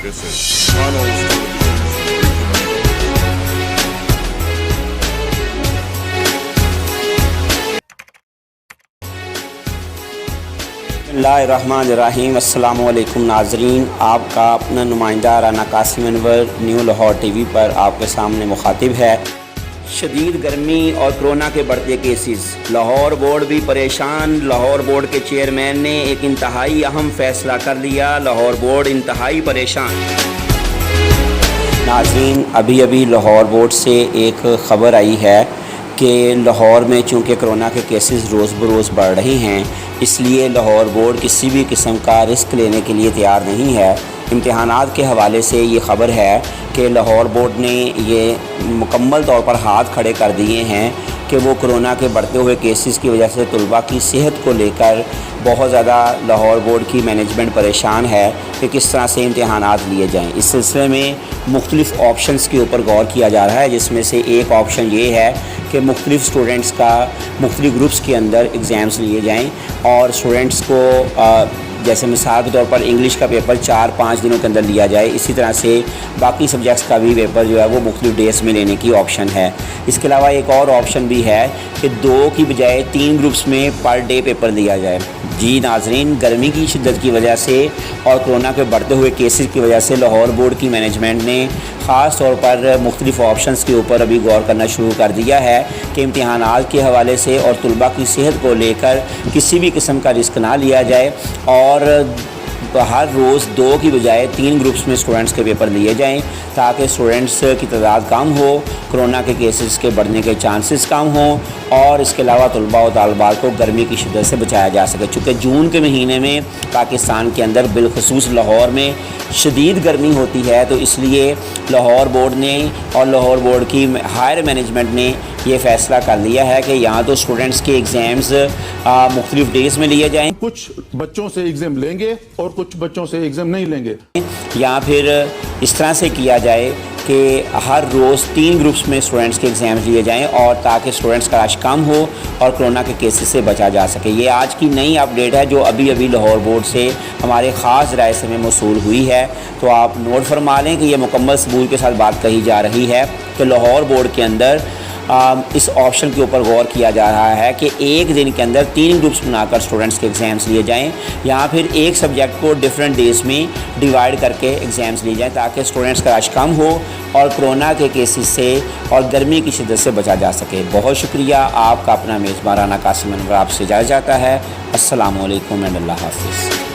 This is Tunnels बिस्मिल्लाहिर्रहमानिर्रहीम। अस्सलामुअलैकुम नाज़रीन, आपका अपना नुमाइंदा राना कासिम अनवर न्यू लाहौर टीवी पर आपके सामने मुखातिब है। शदीद गर्मी और कोरोना के बढ़ते केसेस, लाहौर बोर्ड भी परेशान। लाहौर बोर्ड के चेयरमैन ने एक इंतहाई अहम फ़ैसला कर लिया। लाहौर बोर्ड इंतहाई परेशान। नाज़रीन, अभी लाहौर बोर्ड से एक ख़बर आई है कि लाहौर में चूँकि कोरोना के केसेस रोज़ बरोज़ बढ़ रहे हैं, इसलिए लाहौर बोर्ड किसी भी किस्म का रिस्क लेने के लिए तैयार नहीं है। इम्तिहानात के हवाले से ये ख़बर है कि लाहौर बोर्ड ने ये मुकम्मल तौर पर हाथ खड़े कर दिए हैं कि वो कोरोना के बढ़ते हुए केसेस की वजह से तलबा की सेहत को लेकर बहुत ज़्यादा लाहौर बोर्ड की मैनेजमेंट परेशान है कि किस तरह से इम्तिहानात लिए जाएँ। इस सिलसिले में मुख्तलिफ़ ऑप्शंस के ऊपर गौर किया जा रहा है, जिसमें से एक ऑप्शन ये है कि मुख्तलिफ़ स्टूडेंट्स का मुख्तलिफ़ ग्रुप्स के अंदर एग्ज़ाम्स लिए जाएँ और स्टूडेंट्स को जैसे मिसाल के तौर पर इंग्लिश का पेपर 4-5 दिनों के अंदर लिया जाए, इसी तरह से बाकी सब्जेक्ट्स का भी पेपर जो है वो मुख्तलिफ़ डेज़ में लेने की ऑप्शन है। इसके अलावा एक और ऑप्शन भी है कि 2 की बजाय 3 ग्रुप्स में पर डे पेपर लिया जाए। जी नाज़रीन, गर्मी की शिद्दत की वजह से और कोरोना के बढ़ते हुए केसेस की वजह से लाहौर बोर्ड की मैनेजमेंट ने ख़ास तौर पर मुख्तलिफ़ ऑप्शंस के ऊपर अभी गौर करना शुरू कर दिया है कि इम्तिहानात के हवाले से और तलबा की सेहत को लेकर किसी भी किस्म का रिस्क ना लिया जाए और हर रोज़ 2 की बजाय 3 ग्रुप्स में स्टूडेंट्स के पेपर लिए जाएं ताकि स्टूडेंट्स की तादाद कम हो, कोरोना के केसेस के बढ़ने के चांसेस कम हों और इसके अलावा तलबा और तालिबात को गर्मी की शिद्दत से बचाया जा सके। चूँकि जून के महीने में पाकिस्तान के अंदर बिलखसूस लाहौर में शदीद गर्मी होती है, तो इसलिए लाहौर बोर्ड ने और लाहौर बोर्ड की हायर मैनेजमेंट ने ये फ़ैसला कर लिया है कि यहाँ तो स्टूडेंट्स के एग्ज़ाम्स मुख्तलिफ़ डेज़ में लिए जाएँ, कुछ बच्चों से एग्ज़ाम लेंगे और कुछ बच्चों से एग्ज़ाम नहीं लेंगे, या फिर इस तरह से किया जाए कि हर रोज़ 3 ग्रुप्स में स्टूडेंट्स के एग्ज़ाम्स लिए जाएं और ताकि स्टूडेंट्स का रश कम हो और कोरोना के केसेस से बचा जा सके। ये आज की नई अपडेट है जो अभी लाहौर बोर्ड से हमारे ख़ास राय से में मौसूल हुई है। तो आप नोट फरमा लें कि ये मुकम्मल सबूत के साथ बात कही जा रही है कि लाहौर बोर्ड के अंदर इस ऑप्शन के ऊपर गौर किया जा रहा है कि एक दिन के अंदर 3 ग्रुप्स बनाकर स्टूडेंट्स के एग्ज़ाम्स लिए जाएं या फिर एक सब्जेक्ट को डिफरेंट डेज़ में डिवाइड करके एग्ज़ाम्स लिए जाएं ताकि स्टूडेंट्स का रश कम हो और कोरोना के केसेस से और गर्मी की शिद्दत से बचा जा सके। बहुत शुक्रिया। आपका अपना मेज़बान राना कासिम अनवर आपसे इजाज़त चाहता है। अस्सलामु अलैकुम एंड अल्लाह हाफ़िज़।